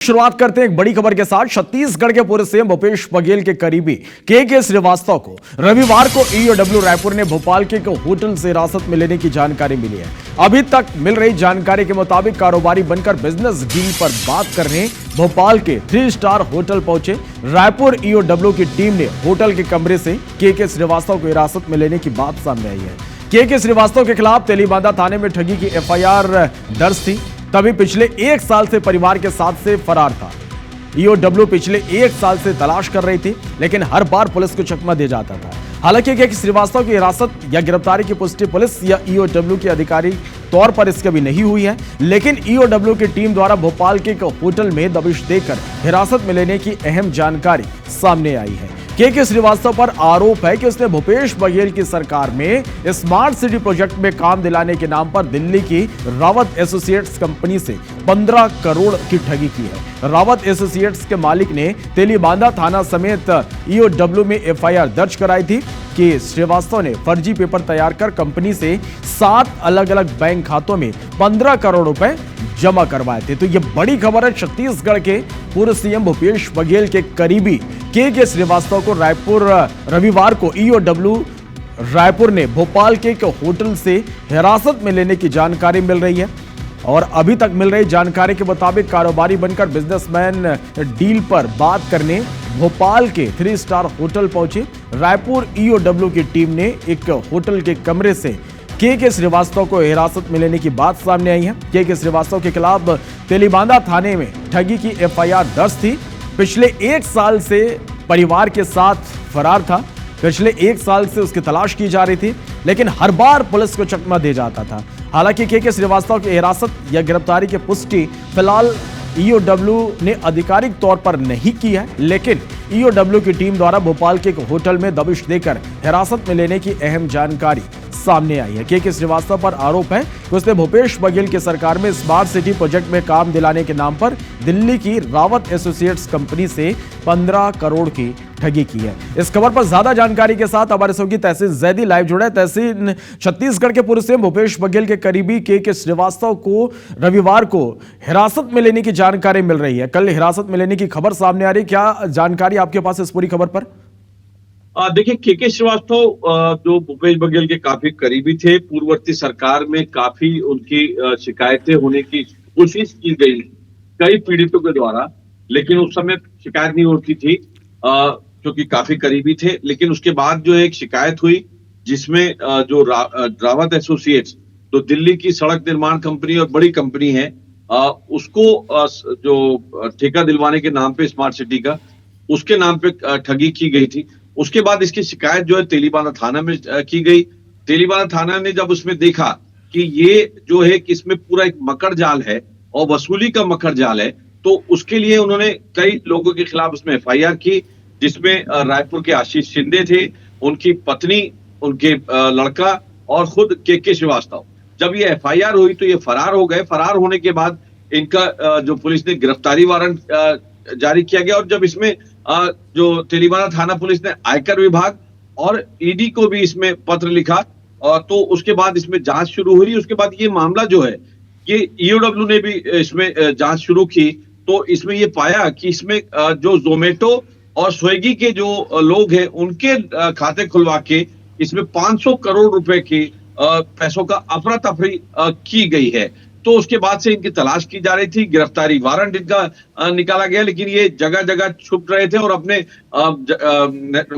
शुरुआत करते हैं एक बड़ी खबर के साथ। छत्तीसगढ़ के पूर्व सीएम भूपेश बघेल के करीबी के श्रीवास्तव को रविवार को ईओडब्ल्यू रायपुर ने भोपाल के होटल से हिरासत में लेने की जानकारी मिली है। अभी तक मिल रही जानकारी के मुताबिक कारोबारी बनकर बिजनेस डील पर बात करने भोपाल के 3 स्टार होटल पहुंचे। रायपुर ईओडब्ल्यू की टीम ने होटल के कमरे से के श्रीवास्तव को हिरासत में लेने की बात सामने आई है। के श्रीवास्तव के खिलाफ तेलीबांधा थाने में ठगी की एफआईआर दर्ज थी। तभी पिछले 1 साल से परिवार के साथ से फरार था। ईओडब्ल्यू पिछले 1 साल से तलाश कर रही थी, लेकिन हर बार पुलिस को चकमा दे जाता था। हालांकि के श्रीवास्तव की हिरासत या गिरफ्तारी की पुष्टि पुलिस या ईओडब्ल्यू के अधिकारी तौर पर इसके भी नहीं हुई है, लेकिन ईओडब्ल्यू की टीम द्वारा भोपाल के होटल में दबिश देकर हिरासत में लेने की अहम जानकारी सामने आई है। के श्रीवास्तव पर आरोप है कि उसने भूपेश बघेल की सरकार में स्मार्ट सिटी प्रोजेक्ट में काम दिलाने के नाम पर दिल्ली की रावत एसोसिएट्स कंपनी से 15 करोड़ की ठगी की है। रावत एसोसिएट्स के मालिक ने तेलीबांधा थाना समेत ईओडब्ल्यू में एफआईआर दर्ज कराई थी कि श्रीवास्तव ने फर्जी पेपर तैयार कर कंपनी से 7 अलग अलग बैंक खातों में 15 करोड़ रुपए जमा करवाए थे। तो यह बड़ी खबर है। छत्तीसगढ़ के पूर्व सीएम भूपेश बघेल के करीबी के श्रीवास्तव को रविवार को ईओडब्ल्यू रायपुर ने भोपाल के होटल से हिरासत में लेने की जानकारी मिल रही है। और अभी तक मिल रही जानकारी के मुताबिक कारोबारी बनकर बिजनेसमैन डील पर बात करने भोपाल के 3 स्टार होटल पहुंचे। रायपुर ईओडब्ल्यू की टीम ने एक होटल के कमरे से के श्रीवास्तव को हिरासत में लेने की बात सामने आई है। के श्रीवास्तव के खिलाफ तेलीबांधा थाने में ठगी की एफआईआर दर्ज थी। पिछले 1 साल से परिवार के साथ फरार था। पिछले 1 साल से उसकी तलाश की जा रही थी, लेकिन हर बार पुलिस को चकमा दे जाता था। हालांकि के श्रीवास्तव की हिरासत या गिरफ्तारी की पुष्टि फिलहाल ईओडब्ल्यू ने आधिकारिक तौर पर नहीं की है, लेकिन ईओडब्ल्यू की टीम द्वारा भोपाल के होटल में दबिश देकर हिरासत में लेने की अहम जानकारी सामने आई है। के श्रीवास्तव पर आरोप है कि उसने भूपेश बघेल की सरकार में स्मार्ट सिटी प्रोजेक्ट में काम दिलाने के नाम पर दिल्ली की रावत एसोसिएट्स कंपनी से 15 करोड़ की ठगी की है। इस खबर पर ज्यादा जानकारी के साथ हमारे सहयोगी तहसीन जैदी लाइव जुड़े। तहसीन, छत्तीसगढ़ के पूर्व सीएम भूपेश बघेल के करीबी के श्रीवास्तव को रविवार को हिरासत में लेने की जानकारी मिल रही है। कल हिरासत में लेने की खबर सामने आ रही है, क्या जानकारी आपके पास इस पूरी खबर पर? देखिए, के श्रीवास्तव जो भूपेश बघेल के काफी करीबी थे, पूर्ववर्ती सरकार में काफी उनकी शिकायतें होने की कोशिश की गई कई पीड़ितों के द्वारा, लेकिन उस समय शिकायत नहीं होती थी क्योंकि काफी करीबी थे। लेकिन उसके बाद जो एक शिकायत हुई जिसमें जो रावत एसोसिएट्स तो दिल्ली की सड़क निर्माण कंपनी और बड़ी कंपनी है, उसको जो ठेका दिलवाने के नाम पे स्मार्ट सिटी का, उसके नाम पे ठगी की गई थी। उसके बाद इसकी शिकायत जो है तेलीबांधा थाना में की गई। तेलीबांधा थाना ने जब उसमें देखा कि ये जो है कि इसमें पूरा एक मकर जाल है और वसूली का मकर जाल है, तो उसके लिए उन्होंने कई लोगों के खिलाफ उसमें एफआईआर की, जिसमें रायपुर के आशीष शिंदे थे, उनकी पत्नी, उनके लड़का और खुद के श्रीवास्तव। जब ये एफआईआर हुई तो ये फरार हो गए। फरार होने के बाद इनका जो पुलिस ने गिरफ्तारी वारंट जारी किया गया। और जब इसमें जो तेलीबांधा थाना पुलिस ने आयकर विभाग और ईडी को भी इसमें पत्र लिखा, तो उसके बाद इसमें जांच शुरू हुई। उसके बाद ये मामला जो है, ये ईओडब्ल्यू ने भी इसमें जांच शुरू की, तो इसमें ये पाया कि इसमें जो जोमेटो और स्विगी के जो लोग हैं, उनके खाते खुलवा के इसमें 500 करोड़ रुपए के पैसों का अफरा तफरी की गई है। तो उसके बाद से इनकी तलाश की जा रही थी, गिरफ्तारी वारंट इनका निकाला गया, लेकिन ये जगह जगह छुप रहे थे और अपने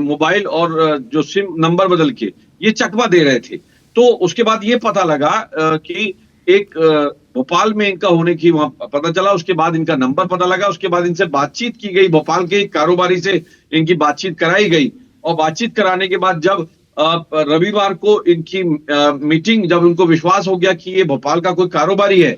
मोबाइल और जो सिम नंबर बदल के ये चकमा दे रहे थे। तो उसके बाद ये पता लगा कि एक भोपाल में इनका होने की वहां पता चला। उसके बाद इनका नंबर पता लगा। उसके बाद इनसे बातचीत की गई, भोपाल के कारोबारी से इनकी बातचीत कराई गई। और बातचीत कराने के बाद जब रविवार को इनकी मीटिंग, जब उनको विश्वास हो गया कि ये भोपाल का कोई कारोबारी है,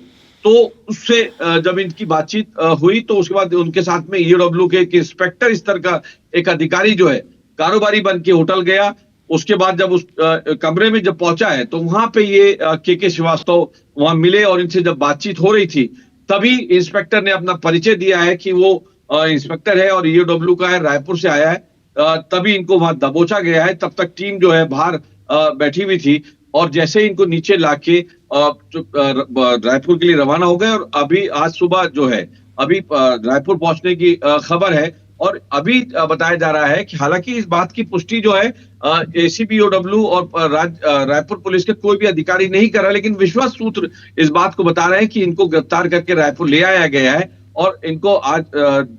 तो उससे जब इनकी बातचीत हुई, तो उसके बाद उनके साथ में ईओडब्ल्यू के इंस्पेक्टर स्तर का एक अधिकारी जो है कारोबारी बन के होटल गया। उसके बाद जब उस कमरे में जब पहुंचा है, तो वहां पे ये के श्रीवास्तव वहां मिले और इनसे जब बातचीत हो रही थी, तभी इंस्पेक्टर ने अपना परिचय दिया है कि वो इंस्पेक्टर है और ईओडब्ल्यू का है, रायपुर से आया है। तभी इनको वहां दबोचा गया है। तब तक टीम जो है बाहर बैठी हुई थी और जैसे ही इनको नीचे लाके रायपुर के लिए रवाना हो गए। और अभी आज सुबह जो है अभी रायपुर पहुंचने की खबर है। और अभी बताया जा रहा है कि हालांकि इस बात की पुष्टि जो है एसीबी ईओडब्ल्यू और रायपुर पुलिस के कोई भी अधिकारी नहीं कर रहा, लेकिन विश्वस्त सूत्र इस बात को बता रहे हैं कि इनको गिरफ्तार करके रायपुर ले आया गया है और इनको आज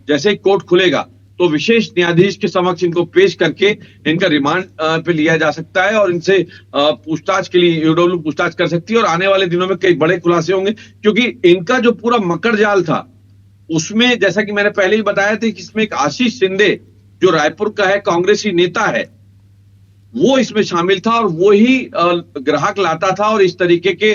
जैसे ही कोर्ट खुलेगा तो विशेष न्यायाधीश के समक्ष इनको पेश करके इनका रिमांड पे लिया जा सकता है और इनसे पूछताछ के लिए ईओडब्ल्यू पूछताछ कर सकती है। और आने वाले दिनों में कई बड़े खुलासे होंगे, क्योंकि इनका जो पूरा मकड़ जाल था उसमें जैसा कि मैंने पहले ही बताया था कि इसमें एक आशीष शिंदे जो रायपुर का है, कांग्रेसी नेता है, वो इसमें शामिल था और वो ही ग्राहक लाता था और इस तरीके के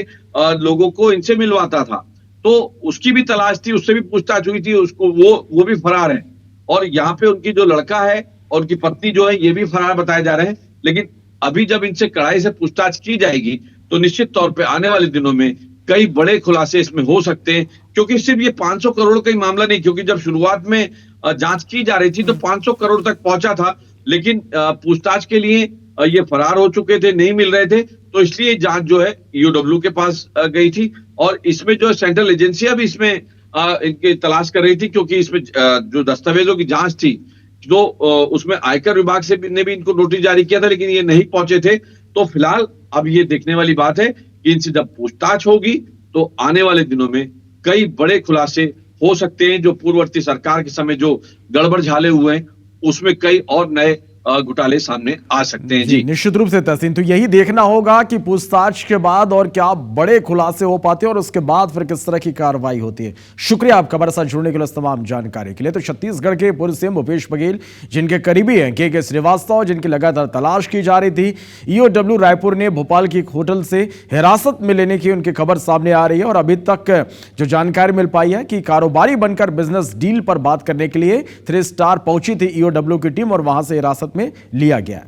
लोगों को इनसे मिलवाता था। तो उसकी भी तलाश थी, उससे भी पूछताछ हुई थी, उसको वो भी फरार है। और यहाँ पे उनकी जो लड़का है और उनकी पत्नी जो है ये भी फरार बताए जा रहे हैं। लेकिन अभी जब इनसे कड़ाई से पूछताछ की जाएगी तो निश्चित तौर पे आने वाले दिनों में कई बड़े खुलासे इसमें हो सकते हैं, क्योंकि सिर्फ ये 500 करोड़ का ही मामला नहीं, क्योंकि जब शुरुआत में जांच की जा रही थी तो 500 करोड़ तक पहुंचा था, लेकिन पूछताछ के लिए ये फरार हो चुके थे, नहीं मिल रहे थे, तो इसलिए जांच जो है ईओडब्ल्यू के पास गई थी। और इसमें जो सेंट्रल एजेंसियां भी इसमें इनकी तलाश कर रही थी, क्योंकि इसमें जो दस्तावेजों की जांच थी तो उसमें आयकर विभाग से ने भी इनको नोटिस जारी किया था, लेकिन ये नहीं पहुंचे थे। तो फिलहाल अब ये देखने वाली बात है कि इनसे जब पूछताछ होगी तो आने वाले दिनों में कई बड़े खुलासे हो सकते हैं। जो पूर्ववर्ती सरकार के समय जो गड़बड़ झाले हुए हैं उसमें कई और नए घोटाले सामने आ सकते हैं। जी निश्चित रूप से तहसीन, तो यही देखना होगा कि पूछताछ के बाद और क्या बड़े खुलासे हो पाते हैं और उसके बाद फिर किस तरह की कार्रवाई होती है। शुक्रिया आपका हमारे साथ जुड़ने के लिए, तमाम जानकारी के लिए। तो छत्तीसगढ़ के पूर्व सीएम भूपेश बघेल जिनके करीबी हैं के श्रीवास्तव, जिनकी लगातार तलाश की जा रही थी, ईओडब्ल्यू रायपुर ने भोपाल की एक होटल से हिरासत में लेने की उनकी खबर सामने आ रही है। और अभी तक जो जानकारी मिल पाई है कि कारोबारी बनकर बिजनेस डील पर बात करने के लिए 3 स्टार पहुंची थी ईओडब्ल्यू की टीम और वहां से हिरासत में लिया गया।